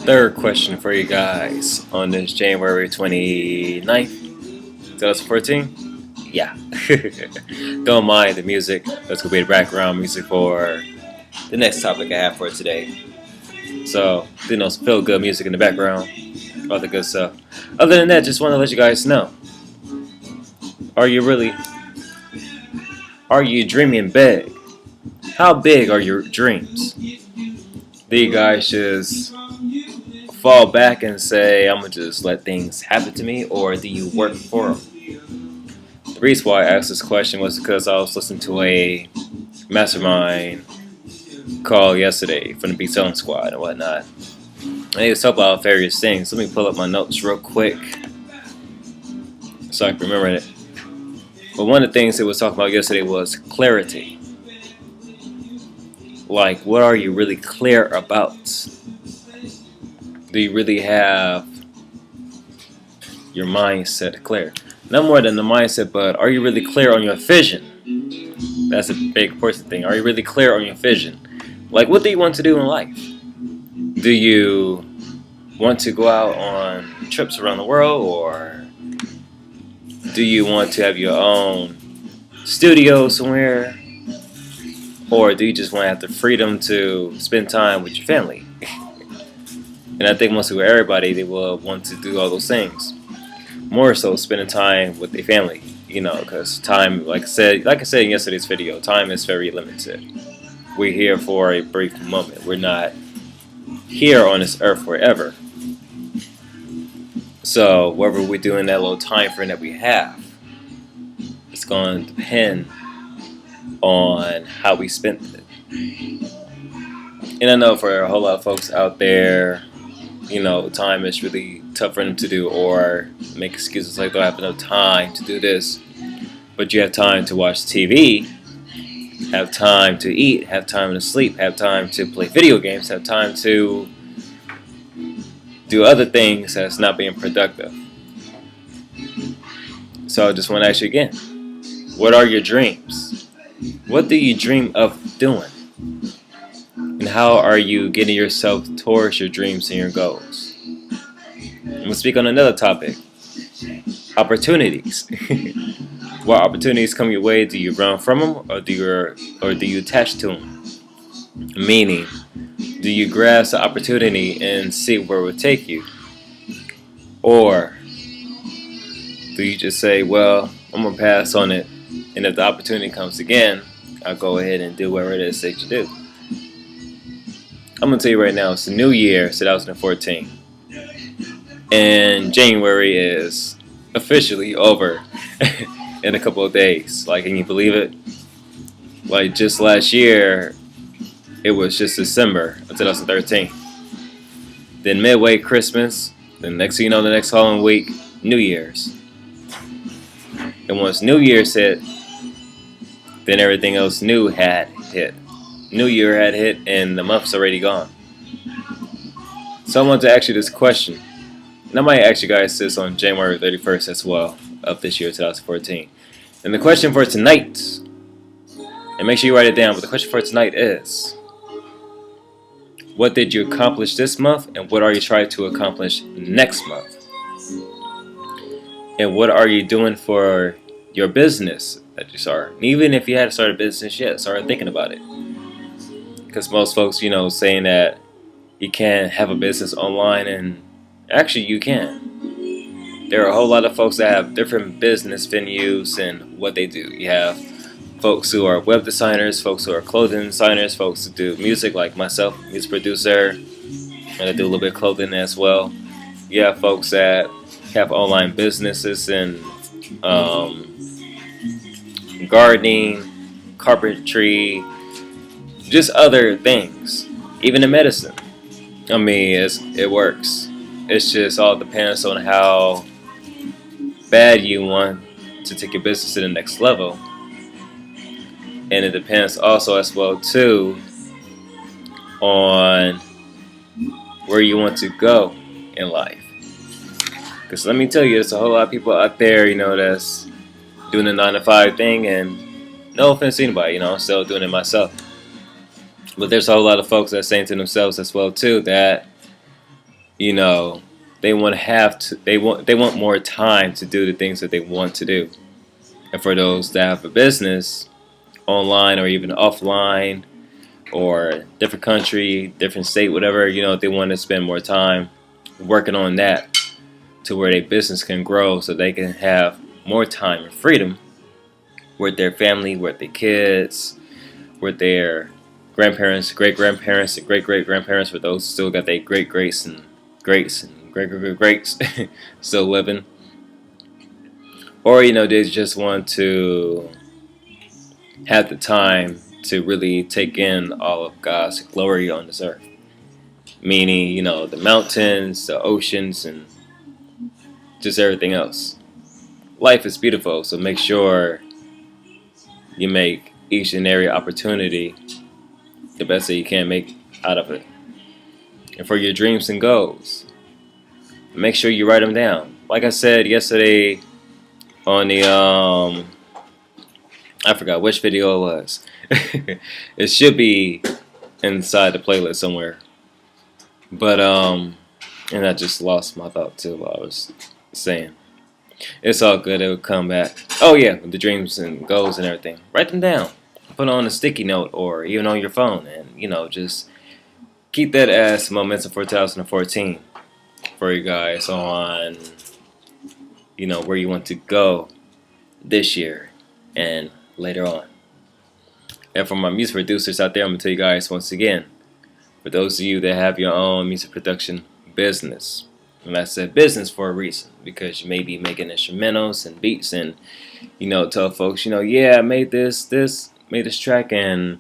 third question for you guys on this January 29th, 2014. Yeah. Don't mind the music. That's going to be the background music for the next topic I have for today. So, some feel good music in the background. All the good stuff. Other than that, just want to let you guys know. Are you dreaming big? How big are your dreams? Do you guys just fall back and say, I'm going to just let things happen to me, or do you work for them? The reason why I asked this question was because I was listening to a mastermind call yesterday from the Beat Selling Squad and whatnot. And they was talking about various things. Let me pull up my notes real quick so I can remember it. But one of the things they was talking about yesterday was clarity. Like, what are you really clear about? Do you really have your mindset clear? Not more than the mindset, but are you really clear on your vision? That's a big important thing. Are you really clear on your vision? Like, what do you want to do in life? Do you want to go out on trips around the world, or do you want to have your own studio somewhere? Or do you just want to have the freedom to spend time with your family? And I think mostly with everybody, they will want to do all those things. More so spending time with their family, because time, like I said in yesterday's video, time is very limited. We're here for a brief moment. We're not here on this earth forever. So whatever we do in that little time frame that we have, it's going to depend on how we spend it. And I know for a whole lot of folks out there, time is really tough for them to do, or make excuses like, "I have no time to do this." But you have time to watch TV, have time to eat, have time to sleep, have time to play video games, have time to do other things that's not being productive. So I just want to ask you again, what are your dreams? What do you dream of doing? And how are you getting yourself towards your dreams and your goals? I'm going to speak on another topic. Opportunities. What opportunities come your way? Do you run from them, or do you attach to them? Meaning, do you grasp the opportunity and see where it will take you? Or do you just say, well, I'm going to pass on it, and if the opportunity comes again, I'll go ahead and do whatever it is that you do? I'm going to tell you right now, it's the new year, 2014. And January is officially over in a couple of days. Like, can you believe it? Like, just last year, it was just December of 2013. Then midway Christmas. Then next thing you know, the next following week, New Year's. And once New Year's hit, then everything else new had hit. New Year had hit, and the month's already gone. So I want to ask you this question. And I might ask you guys this on January 31st as well, of this year, 2014. And the question for tonight, and make sure you write it down, but the question for tonight is, what did you accomplish this month, and what are you trying to accomplish next month? And what are you doing for your business that you start? And even if you hadn't started a business yet, start thinking about it. Because most folks, saying that you can't have a business online, and actually you can. There are a whole lot of folks that have different business venues and what they do. You have folks who are web designers, folks who are clothing designers, folks who do music like myself, music producer, and I do a little bit of clothing as well. You have folks that have online businesses and gardening, carpentry, just other things, even in medicine. I mean, it works. It's just all depends on how bad you want to take your business to the next level. And it depends also as well too on where you want to go in life. Because let me tell you, there's a whole lot of people out there, that's doing the 9-to-5 thing, and no offense to anybody, I'm still doing it myself. But there's a whole lot of folks that are saying to themselves as well too that you know, they want more time to do the things that they want to do. And for those that have a business, online or even offline, or different country, different state, whatever, they want to spend more time working on that to where their business can grow so they can have more time and freedom with their family, with their kids, with their grandparents, great grandparents, and great great grandparents, for those who still got their great greats and greats and great great great greats still living. Or, they just want to have the time to really take in all of God's glory on this earth. Meaning, the mountains, the oceans, and just everything else. Life is beautiful, so make sure you make each and every opportunity the best that you can make out of it. And for your dreams and goals, make sure you write them down. Like I said yesterday on the I forgot which video it was. It should be inside the playlist somewhere. But and I just lost my thought too while I was saying. It's all good, it'll come back. Oh yeah, the dreams and goals and everything. Write them down. Put on a sticky note or even on your phone, and just keep that as momentum for 2014 for you guys on where you want to go this year and later on. And for my music producers out there, I'm gonna tell you guys once again, for those of you that have your own music production business, and I said business for a reason, because you may be making instrumentals and beats and tell folks, yeah, I made this track, and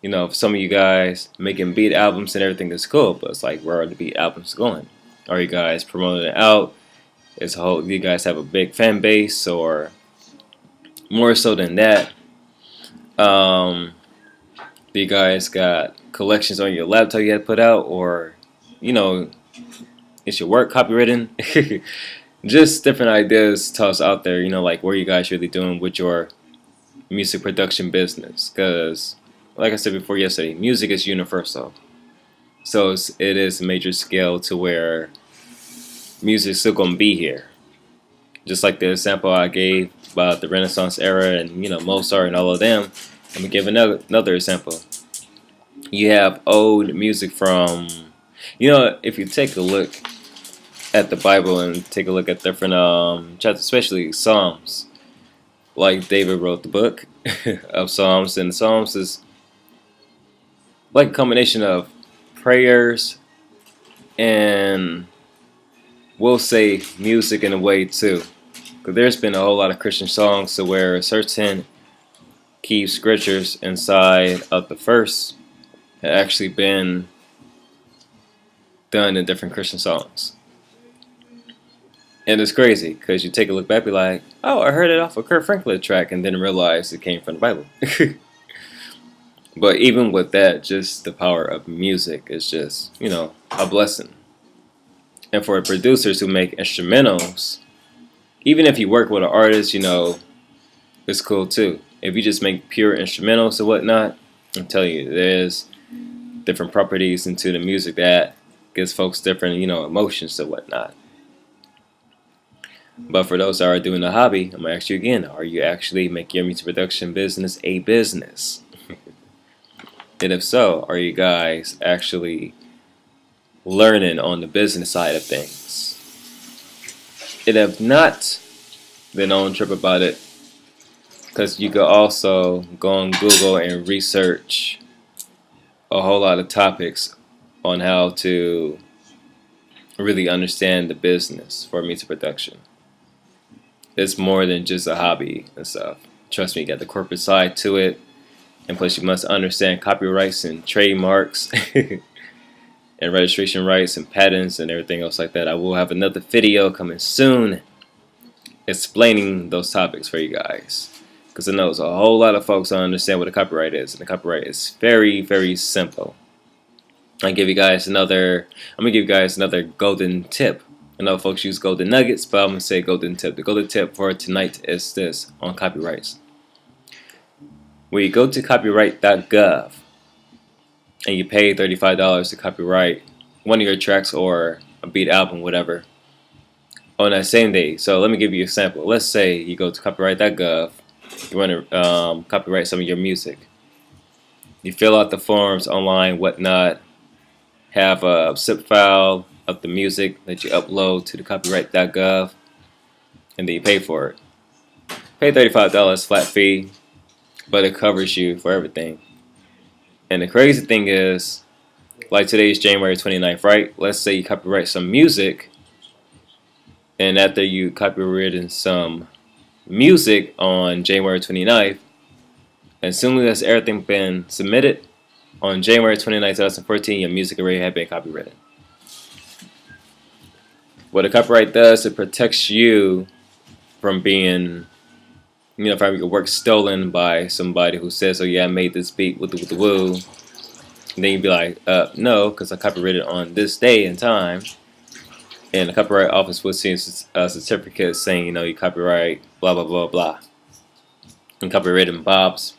for some of you guys making beat albums and everything is cool, but it's like, where are the beat albums going? Are you guys promoting it out? Do you guys have a big fan base, or more so than that? Do you guys got collections on your laptop you had put out, or is your work copywritten? Just different ideas tossed out there, like what are you guys really doing with your music production business? Because like I said before yesterday, music is universal, so it is a major scale to where music's still gonna be here. Just like the example I gave about the Renaissance era and Mozart and all of them, I'm gonna give another example. You have old music from, if you take a look at the Bible and take a look at different chapters, especially Psalms. Like David wrote the book of Psalms, and Psalms is like a combination of prayers and we'll say music in a way too. Because there's been a whole lot of Christian songs to where certain key scriptures inside of the verse have actually been done in different Christian songs. And it's crazy because you take a look back, be like, oh, I heard it off a Kirk Franklin track, and then realize it came from the Bible. But even with that, just the power of music is just, a blessing. And for producers who make instrumentals, even if you work with an artist, it's cool too. If you just make pure instrumentals and whatnot, I'm telling you, there's different properties into the music that gives folks different, emotions and whatnot. But for those that are doing a hobby, I'm going to ask you again, are you actually making your music production business a business? And if so, are you guys actually learning on the business side of things? And if not, then don't trip about it, because you could also go on Google and research a whole lot of topics on how to really understand the business for music production. It's more than just a hobby and stuff. Trust me, you got the corporate side to it, and plus you must understand copyrights and trademarks and registration rights and patents and everything else like that. I will have another video coming soon explaining those topics for you guys, because I know there's a whole lot of folks don't understand what a copyright is, and the copyright is very, very simple. I'm gonna give you guys another golden tip. I know folks use golden nuggets, but I'm gonna say golden tip. The golden tip for tonight is this on copyrights. When you go to copyright.gov and you pay $35 to copyright one of your tracks or a beat album, whatever, on that same day. So let me give you a sample. Let's say you go to copyright.gov, you want to copyright some of your music. You fill out the forms online, whatnot, have a zip file of the music that you upload to the copyright.gov, and then you pay for it. Pay $35 flat fee, but it covers you for everything. And the crazy thing is, like today's January 29th, right? Let's say you copyright some music, and after you copyrighted some music on January 29th, as soon as everything been submitted, on January 29th, 2014, your music already had been copyrighted. What a copyright does, it protects you from being, from your work stolen by somebody who says, oh yeah, I made this beat with the woo. And then you'd be like, no, because I copyrighted on this day and time. And the Copyright Office will see a certificate saying, you copyright blah, blah, blah, blah. And copyrighted Bob's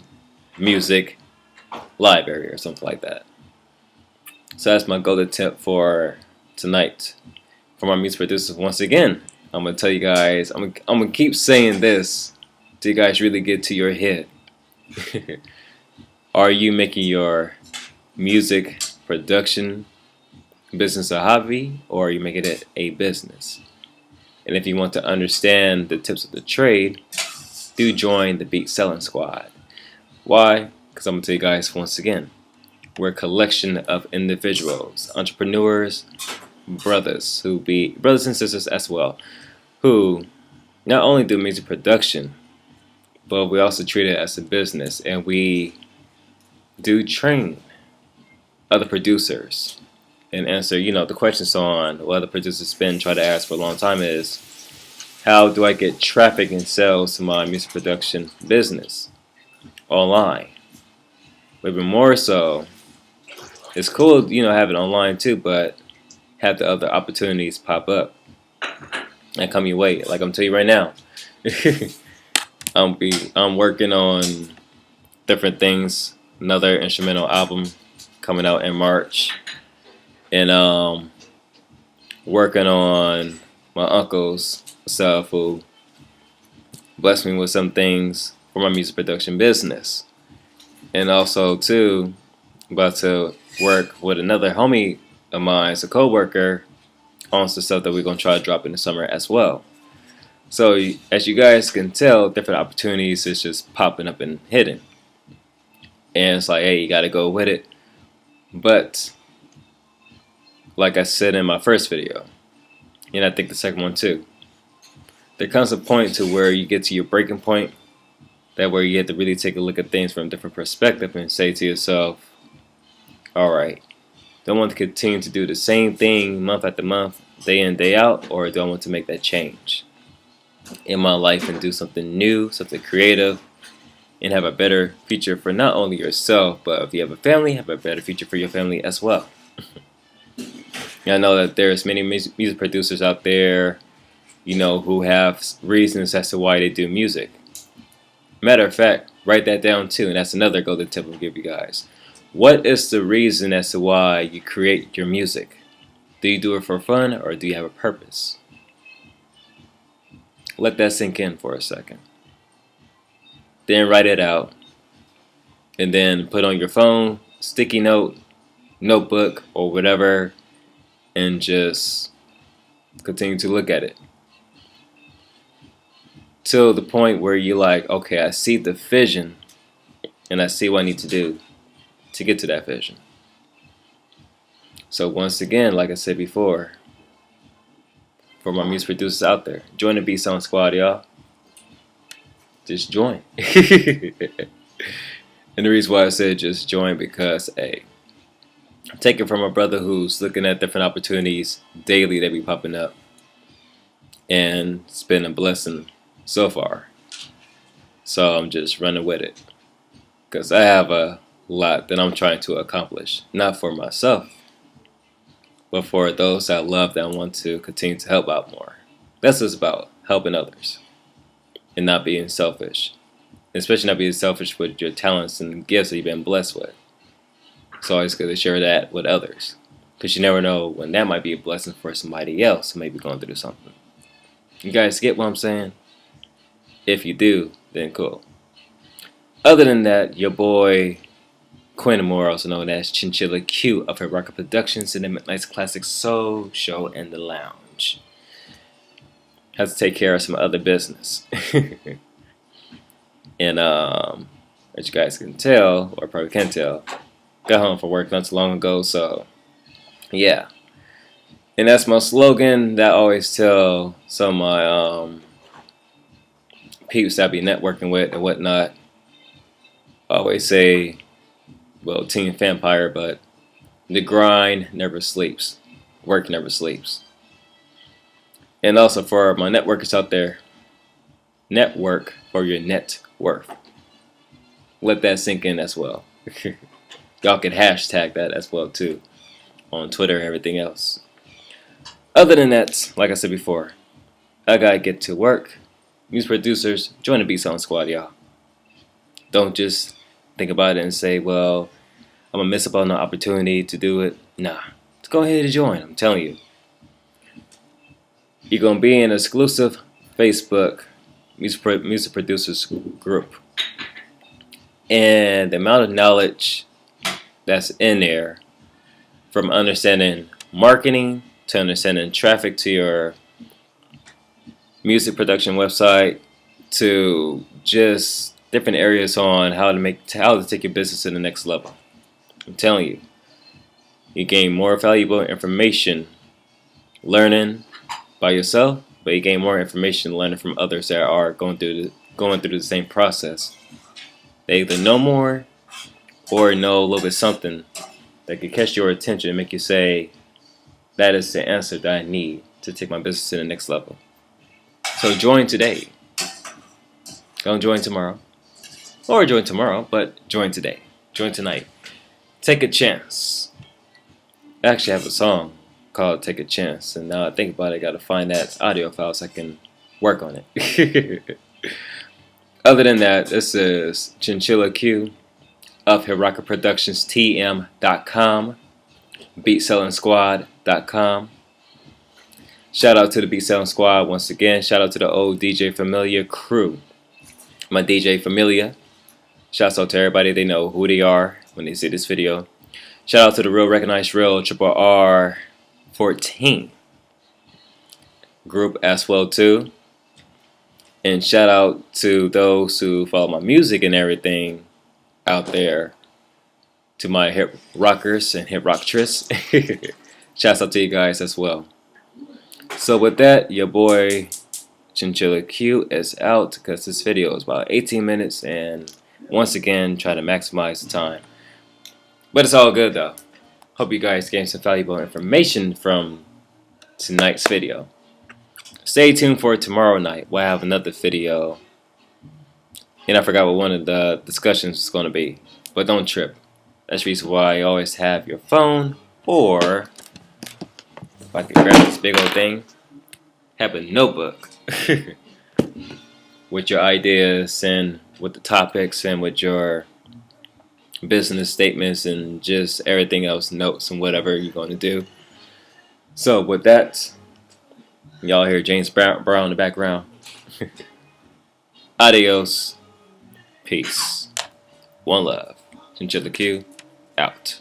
Music Library or something like that. So that's my golden tip for tonight. For my music producers, once again, I'm going to tell you guys, I'm going to keep saying this till you guys really get to your head. Are you making your music production business a hobby, or are you making it a business? And if you want to understand the tips of the trade, do join the Beat Selling Squad. Why? Because I'm going to tell you guys once again, we're a collection of individuals, entrepreneurs, brothers and sisters as well, who not only do music production, but we also treat it as a business, and we do train other producers and answer, the questions on what other producers been trying to ask for a long time is, how do I get traffic and sales to my music production business online? But even more so, it's cool, have it online too, but have the other opportunities pop up and come your way. Like I'm telling you right now, I'm working on different things. Another instrumental album coming out in March, and working on my uncle's stuff who blessed me with some things for my music production business, and also too about to work with another homie of mine, a co-worker, on some stuff that we're gonna try to drop in the summer as well. So as you guys can tell, different opportunities is just popping up and hidden. And it's like, hey, you gotta go with it. But like I said in my first video, and I think the second one too, there comes a point to where you get to your breaking point, that where you have to really take a look at things from a different perspective and say to yourself, alright, do I want to continue to do the same thing month after month, day in, day out, or do I want to make that change in my life and do something new, something creative, and have a better future for not only yourself, but if you have a family, have a better future for your family as well. I know that there's many music producers out there, who have reasons as to why they do music. Matter of fact, write that down too, and that's another golden tip I'll give you guys. What is the reason as to why you create your music? Do you do it for fun, or do you have a purpose? Let that sink in for a second. Then write it out, and then put on your phone, sticky note, notebook, or whatever, and just continue to look at it till the point where you're like, okay, I see the vision, and I see what I need to do to get to that vision. So once again, like I said before, for my music producers out there, join the Beat Selling Squad, y'all. Just join. And the reason why I said just join, because hey, I'm taking from a brother who's looking at different opportunities daily that be popping up, and it's been a blessing so far. So I'm just running with it, because I have a lot that I'm trying to accomplish, not for myself, but for those I love that want to continue to help out more. That's just about helping others and not being selfish, especially not being selfish with your talents and gifts that you've been blessed with. It's always good to share that with others. Because you never know when that might be a blessing for somebody else who may be going through something. You guys get what I'm saying? If you do, then cool. Other than that, your boy Quinn Moore, also known as Chinchilla Q of Hit Rocker Productions, in the Midnight's Classic Soul Show and the Lounge. Had to take care of some other business. And as you guys can tell, or probably can tell, got home from work not too long ago, so yeah. And that's my slogan that I always tell some of my peeps that I be networking with and whatnot. I always say, well, Team Vampire, but the grind never sleeps. Work never sleeps. And also for my networkers out there, network for your net worth. Let that sink in as well. Y'all can hashtag that as well too on Twitter and everything else. Other than that, like I said before, I gotta get to work. Music producers, join the Beat Selling Squad, y'all. Don't just think about it and say, well, I'm gonna miss out on an opportunity to do it. Nah, just go ahead and join. I'm telling you. You're gonna be in an exclusive Facebook music producers group. And the amount of knowledge that's in there, from understanding marketing to understanding traffic to your music production website to just different areas on how to take your business to the next level. I'm telling you, you gain more valuable information learning by yourself, but you gain more information learning from others that are going through the same process. They either know more or know a little bit something that could catch your attention and make you say, that is the answer that I need to take my business to the next level. So join today. Don't join tomorrow. Or join tomorrow, but join today. Join tonight. Take a chance. I actually have a song called Take a Chance, and now I think about it, I gotta find that audio file so I can work on it. Other than that, this is Chinchilla Q of Hit Rocker Productions TM.com, BeatSellingSquad.com. Shout out to the Beat Selling Squad once again. Shout out to the old DJ Familia crew. My DJ Familia. Shouts out to everybody. They know who they are when they see this video. Shout out to the Real Recognized Real Triple R 14 group as well too. And shout out to those who follow my music and everything out there. To my hip rockers and hip rocktress. Shouts out to you guys as well. So with that, your boy Chinchilla Q is out because this video is about 18 minutes and once again try to maximize the time. But it's all good though. Hope you guys gained some valuable information from tonight's video. Stay tuned for tomorrow night. We'll have another video. And I forgot what one of the discussions is going to be. But don't trip. That's the reason why you always have your phone, or if I can grab this big old thing, have a notebook with your ideas and with the topics and with your business statements and just everything else, notes and whatever you're going to do. So with that, y'all hear James Brown in the background. Adios. Peace. One love. Chinchilla Q out.